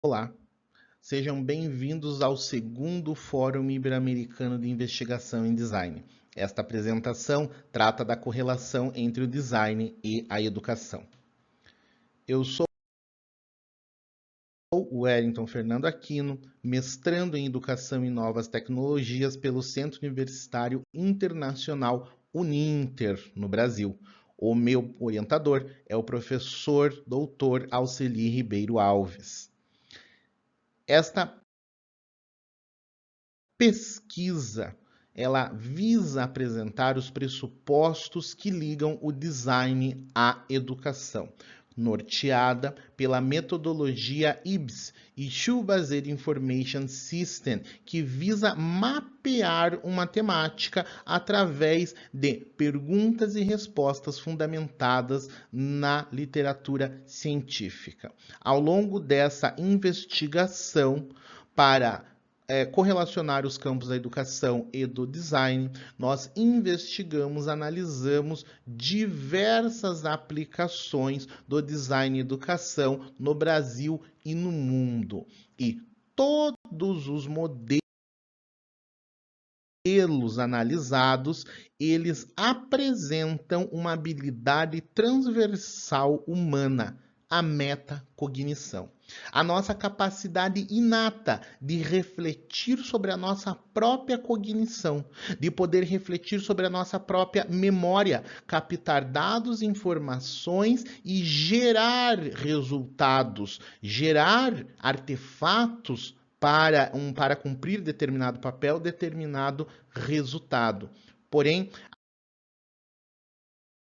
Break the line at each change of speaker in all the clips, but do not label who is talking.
Olá, sejam bem-vindos ao segundo Fórum Ibero-Americano de Investigação em Design. Esta apresentação trata da correlação entre o design e a educação. Eu sou o Wellington Fernando Aquino, mestrando em Educação e Novas Tecnologias pelo Centro Universitário Internacional Uninter, no Brasil. O meu orientador é o professor doutor Alceli Ribeiro Alves. Esta pesquisa, ela visa apresentar os pressupostos que ligam o design à educação, norteada pela metodologia IBS, Issue Based Information System, que visa mapear uma temática através de perguntas e respostas fundamentadas na literatura científica. Ao longo dessa investigação, para correlacionar os campos da educação e do design, nós investigamos, analisamos diversas aplicações do design e educação no Brasil e no mundo. E todos os modelos analisados, eles apresentam uma habilidade transversal humana, a metacognição. A nossa capacidade inata de refletir sobre a nossa própria cognição, de poder refletir sobre a nossa própria memória, captar dados, informações e gerar resultados, gerar artefatos para cumprir determinado papel, determinado resultado. Porém,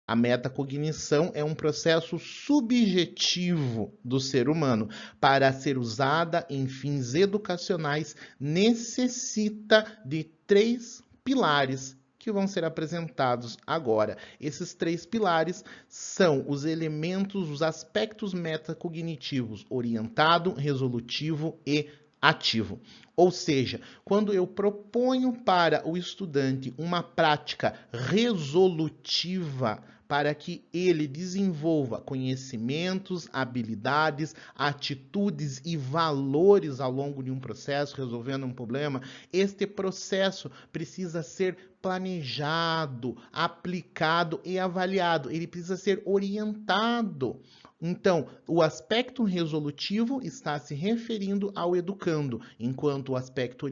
a metacognição é um processo subjetivo do ser humano. Para ser usada em fins educacionais, necessita de 3 pilares que vão ser apresentados agora. Esses 3 pilares são os elementos, os aspectos metacognitivos: orientado, resolutivo e ativo. Ou seja, quando eu proponho para o estudante uma prática resolutiva para que ele desenvolva conhecimentos, habilidades, atitudes e valores ao longo de um processo, resolvendo um problema, este processo precisa ser planejado, aplicado e avaliado. Ele precisa ser orientado. Então, o aspecto resolutivo está se referindo ao educando, enquanto o aspecto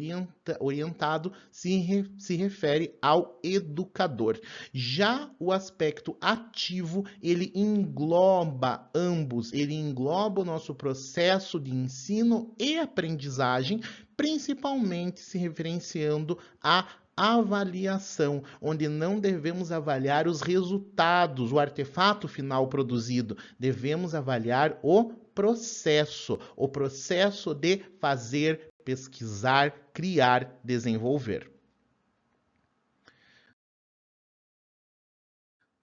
orientado se refere ao educador. Já o aspecto ativo, ele engloba ambos, ele engloba o nosso processo de ensino e aprendizagem, principalmente se referenciando a avaliação, onde não devemos avaliar os resultados, o artefato final produzido, devemos avaliar o processo de fazer, pesquisar, criar, desenvolver.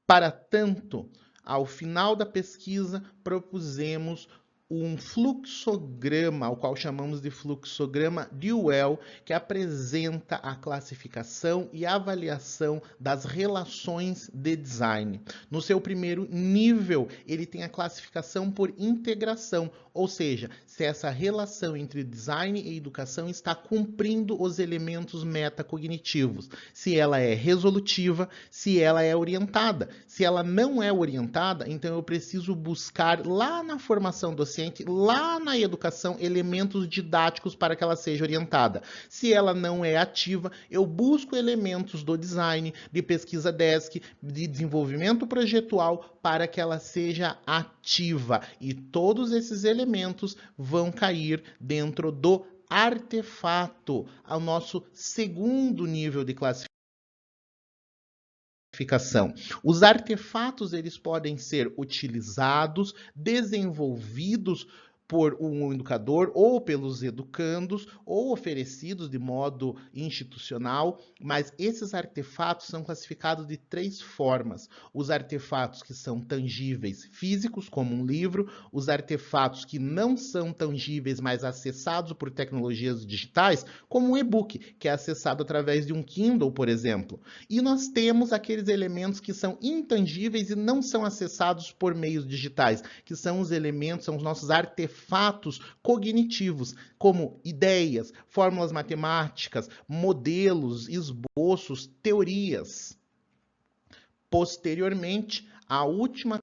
Para tanto, ao final da pesquisa, propusemos um fluxograma, ao qual chamamos de fluxograma Dewell, que apresenta a classificação e avaliação das relações de design. No seu primeiro nível, ele tem a classificação por integração, ou seja, se essa relação entre design e educação está cumprindo os elementos metacognitivos, se ela é resolutiva, se ela é orientada. Se ela não é orientada, então eu preciso buscar lá na formação docente, lá na educação, elementos didáticos para que ela seja orientada. Se ela não é ativa, eu busco elementos do design, de pesquisa desk, de desenvolvimento projetual para que ela seja ativa. E todos esses elementos vão cair dentro do artefato, ao nosso segundo nível de classificação. Os artefatos, eles podem ser utilizados, desenvolvidos por um educador ou pelos educandos ou oferecidos de modo institucional, mas esses artefatos são classificados de 3 formas. Os artefatos que são tangíveis físicos, como um livro, os artefatos que não são tangíveis, mas acessados por tecnologias digitais, como um e-book, que é acessado através de um Kindle, por exemplo. E nós temos aqueles elementos que são intangíveis e não são acessados por meios digitais, que são os elementos, são os nossos artefatos artefatos cognitivos, como ideias, fórmulas matemáticas, modelos, esboços, teorias. Posteriormente, a última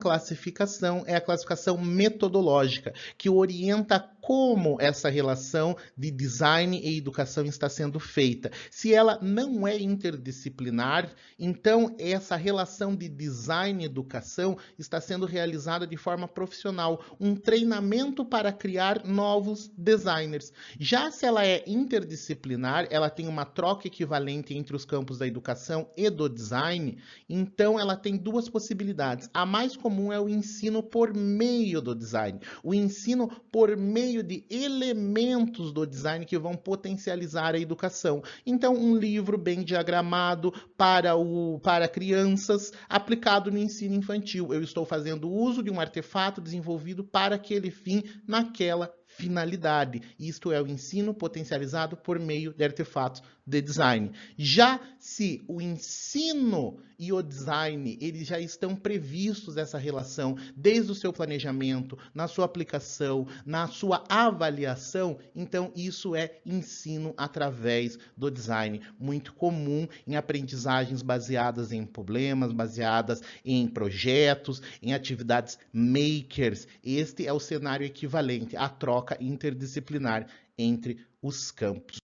classificação é a classificação metodológica, que orienta como essa relação de design e educação está sendo feita. Se ela não é interdisciplinar, então essa relação de design e educação está sendo realizada de forma profissional, um treinamento para criar novos designers. Já se ela é interdisciplinar, ela tem uma troca equivalente entre os campos da educação e do design, então ela tem duas possibilidades. A mais comum é o ensino por meio do design, o ensino por meio de elementos do design que vão potencializar a educação. Então, um livro bem diagramado para crianças, aplicado no ensino infantil. Eu estou fazendo uso de um artefato desenvolvido para aquele fim, naquela finalidade. Isto é o ensino potencializado por meio de artefatos de design. Já se o ensino e o design, eles já estão previstos essa relação desde o seu planejamento, na sua aplicação, na sua avaliação, então isso é ensino através do design, muito comum em aprendizagens baseadas em problemas, baseadas em projetos, em atividades makers. Este é o cenário equivalente à troca interdisciplinar entre os campos.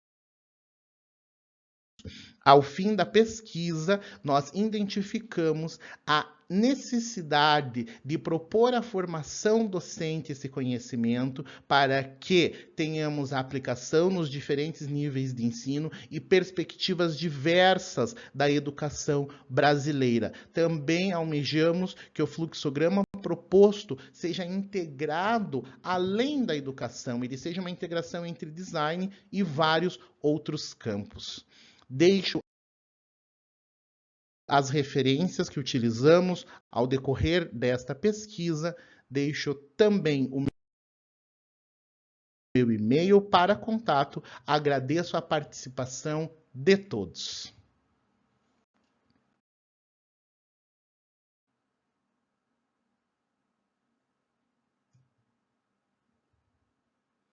Ao fim da pesquisa, nós identificamos a necessidade de propor à formação docente esse conhecimento para que tenhamos a aplicação nos diferentes níveis de ensino e perspectivas diversas da educação brasileira. Também almejamos que o fluxograma proposto seja integrado além da educação, ele seja uma integração entre design e vários outros campos. Deixo as referências que utilizamos ao decorrer desta pesquisa, deixo também o meu e-mail para contato. Agradeço a participação de todos.